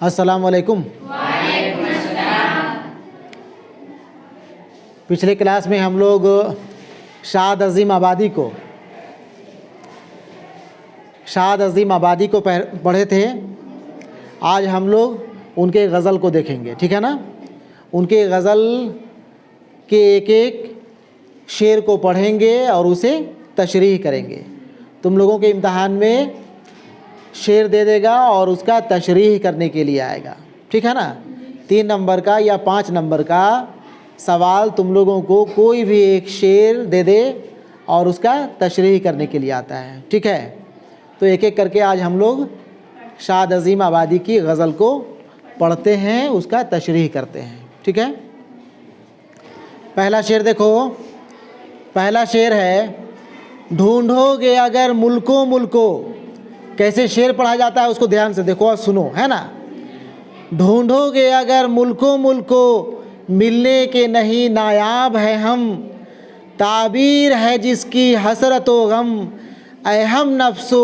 अस्सलाम वालेकुम। पिछले क्लास में हम लोग शाद अज़ीम आबादी को पढ़े थे। आज हम लोग उनके गज़ल को देखेंगे, ठीक है ना। उनके गज़ल के एक एक शेर को पढ़ेंगे और उसे तशरीह करेंगे। तुम लोगों के इम्तहान में शेर दे देगा और उसका तशरीह करने के लिए आएगा, ठीक है ना। 3 नंबर का या 5 नंबर का सवाल तुम लोगों को कोई भी एक शेर दे दे और उसका तशरीह करने के लिए आता है, ठीक है। तो एक एक करके आज हम लोग शाद अज़ीम आबादी की गज़ल को पढ़ते हैं, उसका तशरीह करते हैं, ठीक है। पहला शेर देखो। पहला शेर है, ढूंढोगे अगर मुल्को मुल्को। कैसे शेर पढ़ा जाता है उसको ध्यान से देखो और सुनो, है ना। ढूंढोगे अगर मुल्को मुल्को, मिलने के नहीं नायाब है हम। ताबीर है जिसकी हसरत व गम, अहम नफ्सो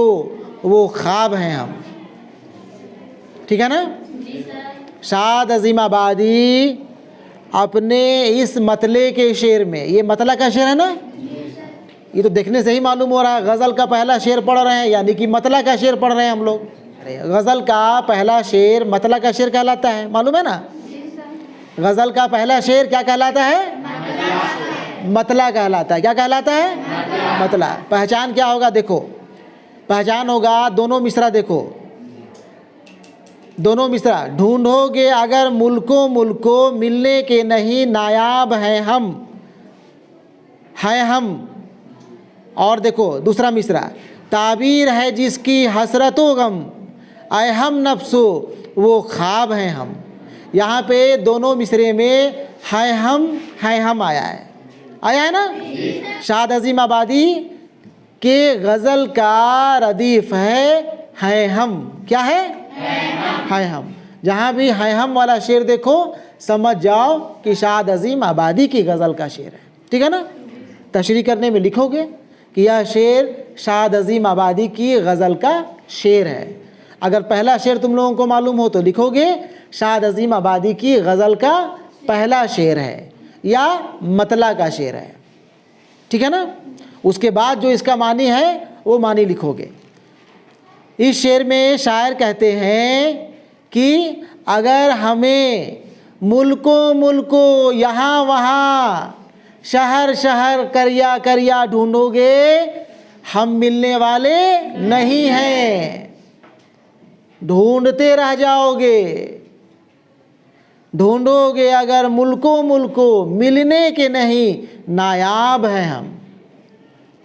वो ख्वाब हैं हम। ठीक है ना। शाद अज़ीम आबादी अपने इस मतले के शेर में, ये मतला का शेर है ना, ये तो देखने से ही मालूम हो रहा है गज़ल का पहला शेर पढ़ रहे हैं, यानी कि मतला का शेर पढ़ रहे हैं हम लोग। गज़ल का पहला शेर मतला का शेर कहलाता है, मालूम है ना। गज़ल का पहला शेर क्या कहलाता है? मतला कहलाता है। क्या कहलाता है? मतला। पहचान क्या होगा देखो, पहचान होगा दोनों मिसरा देखो, दोनों मिसरा। ढूंढोगे अगर मुल्को मुल्को, मिलने के नहीं नायाब हैं हम, हैं हम। और देखो दूसरा मिसरा, ताबीर है जिसकी हसरतो गम, अहम नफ्सो वो ख्वाब हैं हम। यहाँ पे दोनों मिसरे में है हम आया है ना। शाद अज़ीम आबादी के गज़ल का रदीफ़ है हम। क्या है? है हम। जहाँ भी है हम वाला शेर देखो समझ जाओ कि शाद अज़ीम आबादी की गज़ल का शेर है, ठीक है ना। तशरीह करने में लिखोगे कि यह शेर शाद अज़ीम आबादी की गज़ल का शेर है। अगर पहला शेर तुम लोगों को मालूम हो तो लिखोगे शाद अज़ीम आबादी की गज़ल का पहला शेर है या मतला का शेर है, ठीक है ना। उसके बाद जो इसका मानी है वो मानी लिखोगे। इस शेर में शायर कहते हैं कि अगर हमें मुल्को मुल्को, यहाँ वहाँ, शहर शहर, करिया करिया ढूंढोगे, हम मिलने वाले नहीं हैं। ढूंढते रह जाओगे। ढूंढोगे अगर मुल्को मुल्को, मिलने के नहीं नायाब हैं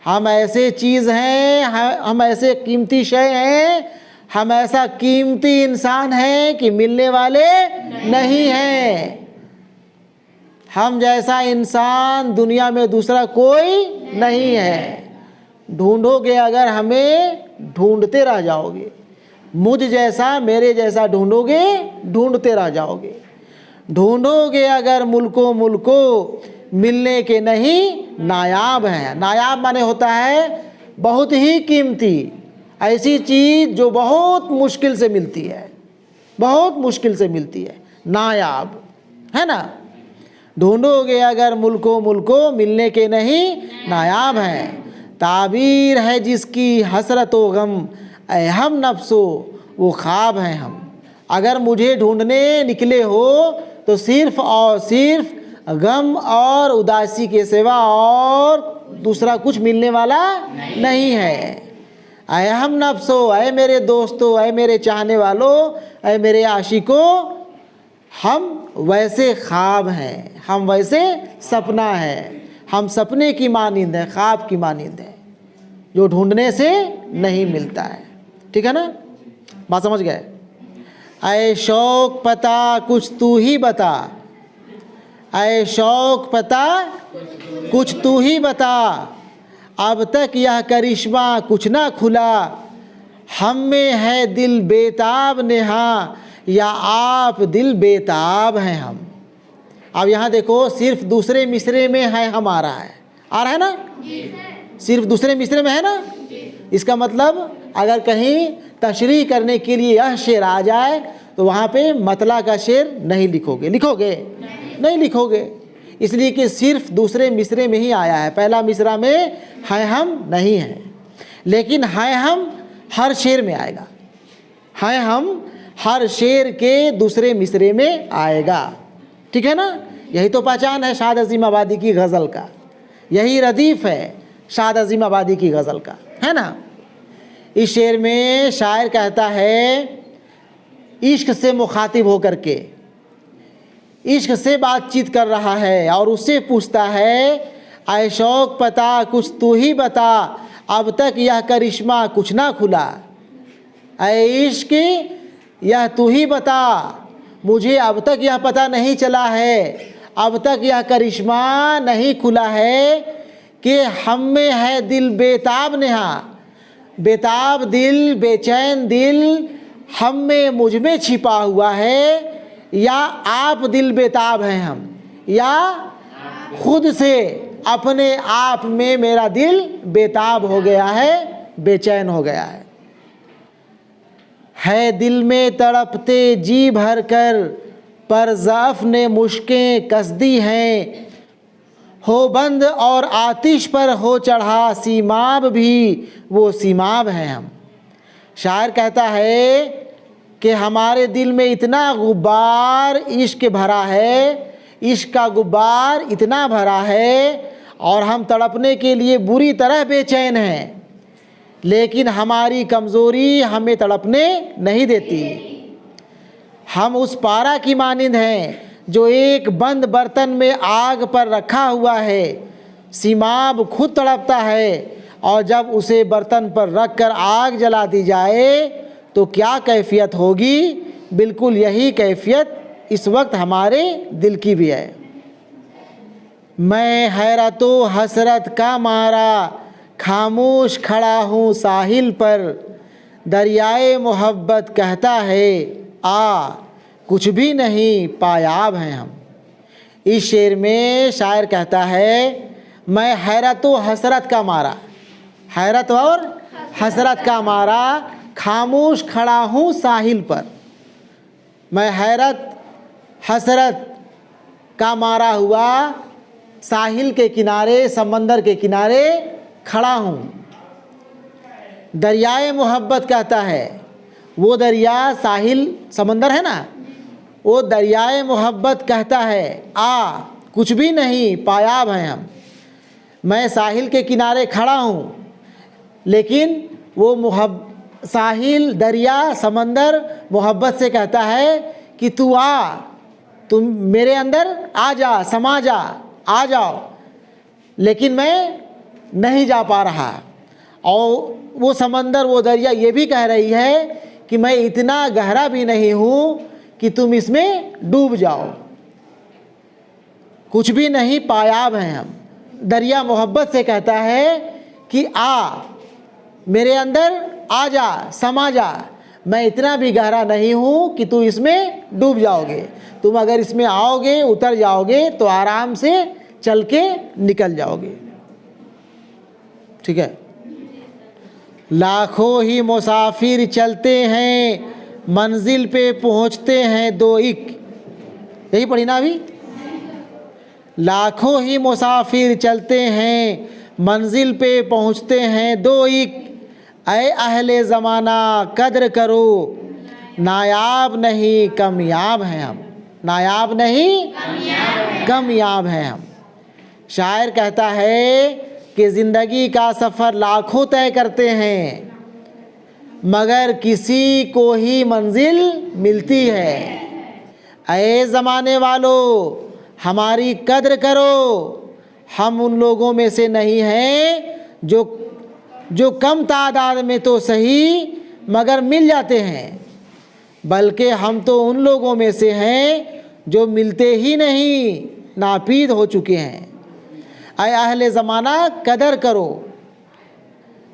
हम ऐसे चीज़ हैं, हम ऐसे कीमती शय हैं, हम ऐसा कीमती इंसान हैं कि मिलने वाले नहीं हैं। हम जैसा इंसान दुनिया में दूसरा कोई नहीं है। ढूंढोगे अगर हमें, ढूंढते रह जाओगे। मुझ जैसा, मेरे जैसा ढूंढोगे, ढूंढते रह जाओगे। ढूंढोगे अगर मुल्को मुल्को, मिलने के नहीं नायाब हैं। नायाब माने होता है बहुत ही कीमती, ऐसी चीज़ जो बहुत मुश्किल से मिलती है, बहुत मुश्किल से मिलती है, नायाब, है ना। ढूंढोगे अगर मुल्को मुल्को, मिलने के नहीं नायाब हैं। ताबीर है जिसकी हसरत व गम, अहम नफ्सो वो ख्वाब हैं हम। अगर मुझे ढूंढने निकले हो तो सिर्फ़ और सिर्फ गम और उदासी के सिवा और दूसरा कुछ मिलने वाला नहीं है। अहम नफ्सो, ऐ मेरे दोस्तों, ऐ मेरे चाहने वालों, ऐ मेरे आशिकों, हम वैसे ख्वाब हैं, हम वैसे सपना है, हम सपने की मानिंद है, ख्वाब की मानिंद है, जो ढूंढने से नहीं मिलता है, ठीक है ना। बात समझ गए? ऐ शौक पता कुछ तू ही बता, ऐ शौक पता कुछ तू ही बता, अब तक यह करिश्मा कुछ ना खुला, हम में है दिल बेताब नेहा, या आप दिल बेताब हैं हम। अब यहाँ देखो सिर्फ दूसरे मिसरे में है हम आ रहा है ना, सिर्फ दूसरे मिसरे में है ना। इसका मतलब अगर कहीं तशरीह करने के लिए यह शेर आ जाए तो वहाँ पे मतला का शेर नहीं लिखोगे। लिखोगे? नहीं लिखोगे, इसलिए कि सिर्फ दूसरे मिसरे में ही आया है। पहला मिसरा में है हम नहीं है, लेकिन है हम हर शेर में आएगा। है हम हर शेर के दूसरे मिसरे में आएगा। ठीक है ना? यही तो पहचान है शाद अजीम आबादी की गज़ल का, यही रदीफ़ है शाद अजीम आबादी की गज़ल का, है ना? इस शेर में शायर कहता है, इश्क से मुखातिब होकर के इश्क से बातचीत कर रहा है और उससे पूछता है, ऐ शौक़ पता कुछ तू ही बता, अब तक यह करिश्मा कुछ ना खुला। ऐ इश्क यह तू ही बता, मुझे अब तक यह पता नहीं चला है, अब तक यह करिश्मा नहीं खुला है कि हम में है दिल बेताब नेहा। बेताब दिल, बेचैन दिल हम में मुझ में छिपा हुआ है, या आप दिल बेताब हैं हम, या खुद से अपने आप में मेरा दिल बेताब हो गया है, बेचैन हो गया है दिल में तड़पते जी भर कर, पर ज़अफ़ ने मुश्कें कस दी हैं, हो बंद और आतिश पर हो चढ़ा सीमाब भी वो सीमाब हैं हम। शायर कहता है कि हमारे दिल में इतना गुब्बार इश्क भरा है, इश्क का गुब्बार इतना भरा है और हम तड़पने के लिए बुरी तरह बेचैन हैं, लेकिन हमारी कमज़ोरी हमें तड़पने नहीं देती। हम उस पारा की मानिंद हैं जो एक बंद बर्तन में आग पर रखा हुआ है, सीमाब खुद तड़पता है और जब उसे बर्तन पर रख कर आग जला दी जाए तो क्या कैफियत होगी। बिल्कुल यही कैफियत इस वक्त हमारे दिल की भी है। मैं हैरतो हसरत का मारा खामोश खड़ा हूँ साहिल पर, दरियाए मोहब्बत कहता है आ कुछ भी नहीं पायाब हैं हम। इस शेर में शायर कहता है, मैं हैरत व हसरत का मारा, हैरत और हसरत का मारा खामोश खड़ा हूँ साहिल पर। मैं हैरत हसरत का मारा हुआ साहिल के किनारे, समंदर के किनारे खड़ा हूँ। दरियाए मोहब्बत कहता है, वो दरिया साहिल समंदर है ना, वो दरियाए मोहब्बत कहता है आ कुछ भी नहीं पायाब हैं हम। मैं साहिल के किनारे खड़ा हूँ, लेकिन वो साहिल, दरिया, समंदर मोहब्बत से कहता है कि तू आ, तुम मेरे अंदर आ जा, समा जा, आ जाओ, लेकिन मैं नहीं जा पा रहा। और वो समंदर, वो दरिया ये भी कह रही है कि मैं इतना गहरा भी नहीं हूँ कि तुम इसमें डूब जाओ। कुछ भी नहीं पायाब हैं हम। दरिया मोहब्बत से कहता है कि आ मेरे अंदर आ जा, समा जा, मैं इतना भी गहरा नहीं हूँ कि तू इसमें डूब जाओगे। तुम अगर इसमें आओगे, उतर जाओगे तो आराम से चल के निकल जाओगे। ठीक है। लाखों ही मुसाफिर चलते हैं, मंजिल पे पहुँचते हैं दो एक। यही पढ़ी ना अभी? लाखों ही मुसाफिर चलते हैं, मंजिल पे पहुँचते हैं दो एक। ऐ अहले ज़माना कद्र करो, नायाब नहीं कामयाब हैं हम। नायाब नहीं कामयाब हैं हम। शायर कहता है कि ज़िंदगी का सफ़र लाखों तय करते हैं, मगर किसी को ही मंजिल मिलती है। ऐ ज़माने वालों हमारी कद्र करो, हम उन लोगों में से नहीं हैं जो कम तादाद में तो सही मगर मिल जाते हैं, बल्कि हम तो उन लोगों में से हैं जो मिलते ही नहीं, नापीद हो चुके हैं। ऐ अहले ज़माना कदर करो,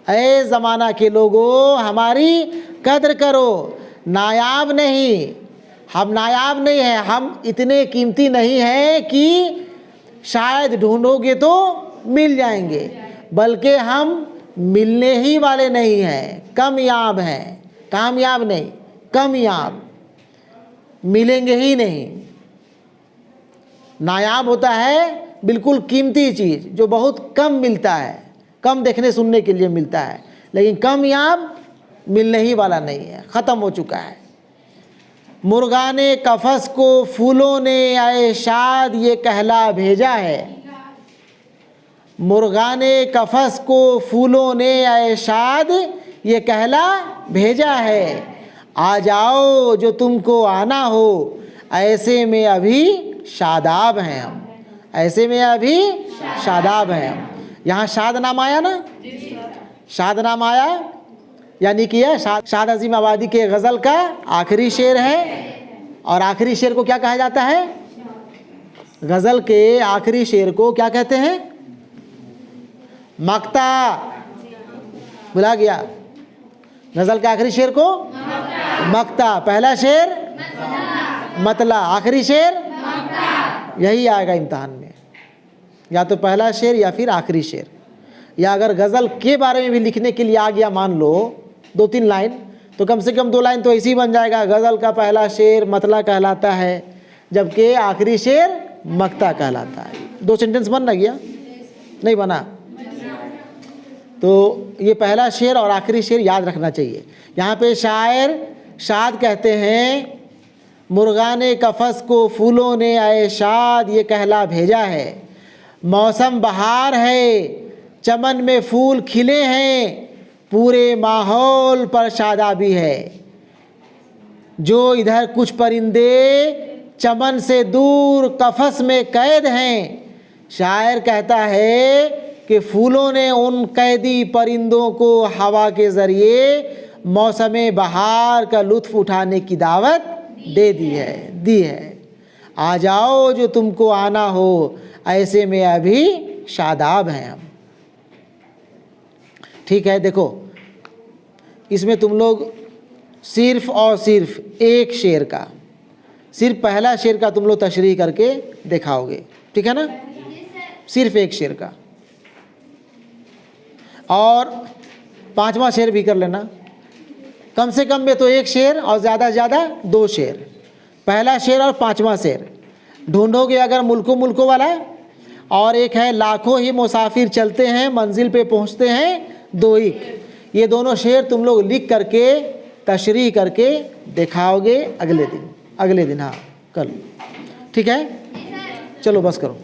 ऐ ज़माना के लोगों हमारी कदर करो। नायाब नहीं, हम नायाब नहीं हैं, हम इतने कीमती नहीं हैं कि शायद ढूंढोगे तो मिल जाएंगे, बल्कि हम मिलने ही वाले नहीं हैं, कामयाब हैं। कामयाब नहीं, कामयाब। मिलेंगे ही नहीं। नायाब होता है बिल्कुल कीमती चीज़ जो बहुत कम मिलता है, कम देखने सुनने के लिए मिलता है, लेकिन कामयाब मिलने ही वाला नहीं है, ख़त्म हो चुका है। मुर्गा ने कफस को फूलों ने आए शाद ये कहला भेजा है। मुर्गा ने कफस को फूलों ने आए शाद ये कहला भेजा है। आ जाओ जो तुमको आना हो, ऐसे में अभी शादाब हैं हम, ऐसे में अभी शादाब हैं हम। यहाँ शाद नाम आया ना, शाद नाम आया, यानी कि यह शाद अजीम आबादी के गज़ल का आखिरी शेर है। और आखिरी शेर को क्या कहा जाता है? गज़ल के आखिरी शेर को क्या कहते हैं? मक्ता। भुला गया? गज़ल के आखिरी शेर को मक्ता। पहला शेर मतला, आखिरी शेर यही आएगा इम्तहान में, या तो पहला शेर या फिर आखिरी शेर। या अगर गज़ल के बारे में भी लिखने के लिए आ गया मान लो 2-3 लाइन, तो कम से कम 2 लाइन तो ऐसे ही बन जाएगा। गज़ल का पहला शेर मतला कहलाता है, जबकि आखिरी शेर मक्ता कहलाता है। 2 सेंटेंस बन ना गया? नहीं बना? तो ये पहला शेर और आखिरी शेर याद रखना चाहिए। यहाँ पे शायर शाद कहते हैं, मुर्गा ने कफस को फूलों ने आए शाद ये कहला भेजा है। मौसम बहार है, चमन में फूल खिले हैं, पूरे माहौल पर शादाबी है। जो इधर कुछ परिंदे चमन से दूर कफस में कैद हैं। शायर कहता है कि फूलों ने उन कैदी परिंदों को हवा के ज़रिए मौसम बहार का लुत्फ़ उठाने की दावत दी है। आ जाओ जो तुमको आना हो, ऐसे में अभी शादाब हैं हम। ठीक है, देखो इसमें तुम लोग सिर्फ़ और सिर्फ एक शेर का, सिर्फ पहला शेर का तुम लोग तशरीह करके दिखाओगे, ठीक है ना? सिर्फ एक शेर का, और 5वां शेर भी कर लेना। कम से कम में तो एक शेर और ज़्यादा से ज़्यादा 2 शेर, पहला शेर और 5वां शेर ढूंढोगे अगर मुल्को वाला। और एक है लाखों ही मुसाफिर चलते हैं मंजिल पे पहुंचते हैं दो एक। ये दोनों शेर तुम लोग लिख करके तशरीह करके दिखाओगे अगले दिन। हाँ कल, ठीक है? चलो बस करो।